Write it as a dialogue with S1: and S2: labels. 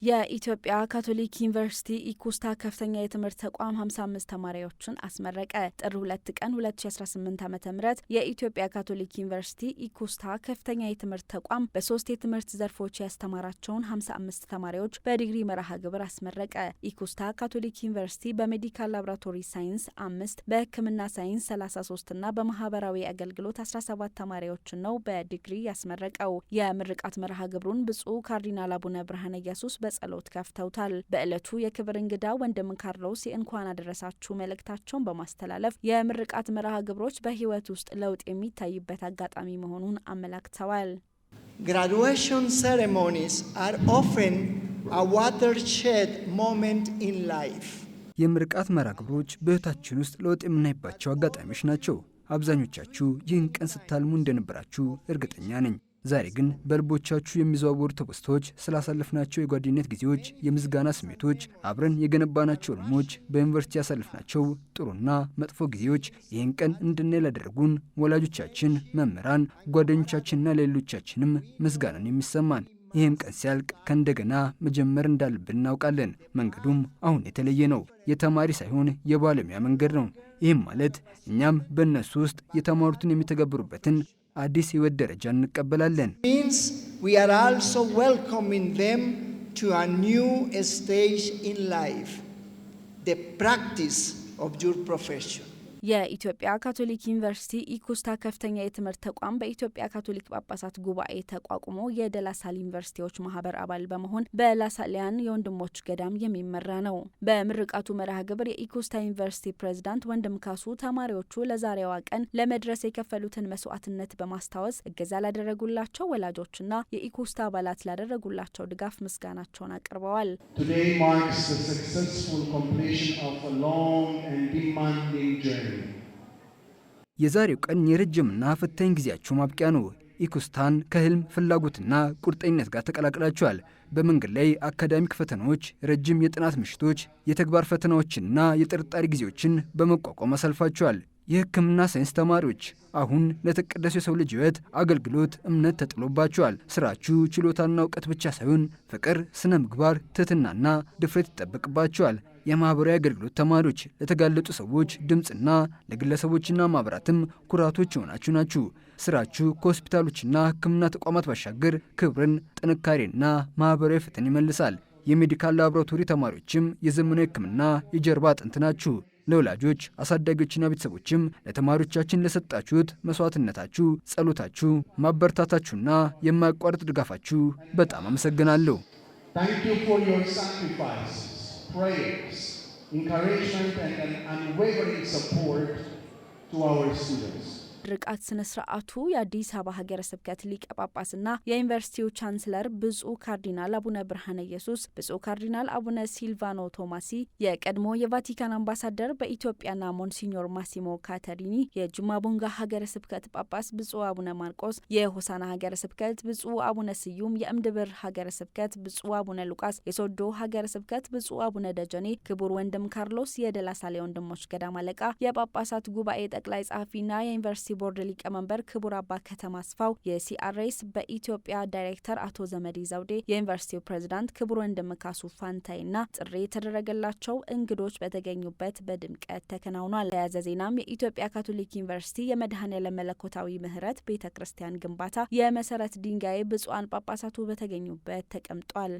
S1: የኢትዮጵያ ካቶሊክ ዩኒቨርሲቲ ኢኩስታ ከፍተኛ የትምህርት ተቋም 55 ተማሪዎችን አስመረቀ። ጥር 2 ቀን 2018 ዓ.ም የኢትዮጵያ ካቶሊክ ዩኒቨርሲቲ ኢኩስታ ከፍተኛ የትምህርት ተቋም በ3 የትምህርት ዘርፎች ያስተማራቸውን 55 ተማሪዎች በዲግሪ መርሃ ግብር አስመረቀ። ኢኩስታ ካቶሊክ ዩኒቨርሲቲ በሜዲካል ላቦራቶሪ ሳይንስ 5፣ በሕክምና ሳይንስ 33 እና በማህበራዊ አገልግሎት 17 ተማሪዎችን ነው በዲግሪ ያስመረቀው። የምርቃት መርሃ ግብሩን ብፁዕ ካርዲናል አቡነ ብርሃነ ኢየሱስ በጸሎት ከፍተውታል። በዕለቱ የክብር እንግዳ ወንድም ካርሎስ የእንኳን አደረሳችሁ መልእክታቸውን በማስተላለፍ የምርቃት መርሃ ግብሮች በህይወት ውስጥ ለውጥ የሚታይበት አጋጣሚ መሆኑን አመላክተዋል።
S2: Graduation ceremonies are often a watershed moment in life.
S3: የምርቃት መርሃ ግብሮች በህይወታችን ውስጥ ለውጥ የምናይባቸው አጋጣሚዎች ናቸው። አብዛኞቻችሁ ይህን ቀን ስታልሙ እንደነበራችሁ እርግጠኛ ነኝ። ዛሬ ግን በልቦቻችሁ የሚዘዋወሩ ትውስታዎች፣ ስላሳለፍናቸው የጓደኝነት ጊዜዎች፣ የምስጋና ስሜቶች፣ አብረን የገነባናቸው ህልሞች፣ በዩኒቨርሲቲ ያሳለፍናቸው ጥሩና መጥፎ ጊዜዎች ይህን ቀን እንድናይ ላደረጉን ወላጆቻችን፣ መምህራን፣ ጓደኞቻችንና ሌሎቻችንም ምስጋናን የሚሰማን። ይህም ቀን ሲያልቅ ከእንደገና መጀመር እንዳለብን እናውቃለን። መንገዱም አሁን የተለየ ነው። የተማሪ ሳይሆን የባለሙያ መንገድ ነው። ይህም ማለት እኛም በእነሱ ውስጥ የተማሩትን የሚተገብሩበትን አዲስ ህይወት ደረጃ እንቀበላለን።
S2: means we are also welcoming them to a new stage in life, the practice of your profession.
S1: የኢትዮጵያ ካቶሊክ ዩኒቨርሲቲ ኢኩስታ ከፍተኛ የትምህርት ተቋም በኢትዮጵያ ካቶሊክ ጳጳሳት ጉባኤ ተቋቁሞ የደላሳል ዩኒቨርሲቲዎች ማህበር አባል በመሆን በላሳሊያን የወንድሞች ገዳም የሚመራ ነው። በምርቃቱ መርሃ ግብር የኢኩስታ ዩኒቨርሲቲ ፕሬዝዳንት ወንድም ካሱ ተማሪዎቹ ለዛሬዋ ቀን ለመድረስ የከፈሉትን መስዋዕትነት በማስታወስ እገዛ ላደረጉላቸው ወላጆችና የኢኩስታ አባላት ላደረጉላቸው ድጋፍ ምስጋናቸውን አቅርበዋል።
S4: Today marks the successful completion of a long and demanding journey.
S3: የዛሬው ቀን የረጅምና ፈታኝ ጊዜያችሁ ማብቂያ ነው። ኢኩስታን ከህልም ፍላጎትና ቁርጠኝነት ጋር ተቀላቅላችኋል። በመንገድ ላይ አካዳሚክ ፈተናዎች፣ ረጅም የጥናት ምሽቶች፣ የተግባር ፈተናዎችና የጥርጣሬ ጊዜዎችን በመቋቋም አሳልፋችኋል። የሕክምና ሳይንስ ተማሪዎች አሁን ለተቀደሰ የሰው ልጅ ህይወት አገልግሎት እምነት ተጥሎባቸዋል። ስራችሁ ችሎታና እውቀት ብቻ ሳይሆን ፍቅር፣ ስነ ምግባር፣ ትህትናና ድፍረት ይጠበቅባቸዋል። የማህበራዊ አገልግሎት ተማሪዎች ለተጋለጡ ሰዎች ድምፅና ለግለሰቦችና ማህበራትም ኩራቶች የሆናችሁ ናችሁ። ስራችሁ ከሆስፒታሎችና ሕክምና ተቋማት ባሻገር ክብርን፣ ጥንካሬና ማህበራዊ ፍትህን ይመልሳል። የሜዲካል ላቦራቶሪ ተማሪዎችም የዘመናዊ ሕክምና የጀርባ አጥንት ናችሁ። ለወላጆች አሳዳጊዎችና ቤተሰቦችም ለተማሪዎቻችን ለሰጣችሁት መስዋዕትነታችሁ፣ ጸሎታችሁ፣ ማበረታታችሁና የማያቋርጥ ድጋፋችሁ በጣም አመሰግናለሁ።
S4: Thank you for your sacrifices, prayers, encouragement and an unwavering support to our students.
S1: ምርቃት ስነ ስርዓቱ የአዲስ አበባ ሀገረ ስብከት ሊቀ ጳጳስና የዩኒቨርሲቲው ቻንስለር ብፁዕ ካርዲናል አቡነ ብርሃነ ኢየሱስ፣ ብፁዕ ካርዲናል አቡነ ሲልቫኖ ቶማሲ፣ የቀድሞ የቫቲካን አምባሳደር በኢትዮጵያና ሞንሲኞር ማሲሞ ካተሪኒ፣ የጁማ ቦንጋ ሀገረ ስብከት ጳጳስ ብፁዕ አቡነ ማርቆስ፣ የሆሳና ሀገረ ስብከት ብፁዕ አቡነ ስዩም፣ የእምድብር ሀገረ ስብከት ብፁዕ አቡነ ሉቃስ፣ የሶዶ ሀገረ ስብከት ብፁዕ አቡነ ደጀኔ፣ ክቡር ወንድም ካርሎስ የደላሳሌ ወንድሞች ገዳም አለቃ፣ የጳጳሳት ጉባኤ ጠቅላይ ጸሐፊና የዩኒቨርሲቲ ቦርድ ሊቀመንበር ክቡር አባ ከተማ አስፋው፣ የሲአርኤስ በኢትዮጵያ ዳይሬክተር አቶ ዘመዴ ዘውዴ፣ የዩኒቨርሲቲው ፕሬዝዳንት ክቡር ወንድም ካሱ ፋንታይና ጥሪ የተደረገላቸው እንግዶች በተገኙበት በድምቀት ተከናውኗል። በተያያዘ ዜናም የኢትዮጵያ ካቶሊክ ዩኒቨርሲቲ የመድኃኔዓለም መለኮታዊ ምህረት ቤተ ክርስቲያን ግንባታ የመሰረት ድንጋይ ብፁዓን ጳጳሳቱ በተገኙበት ተቀምጧል።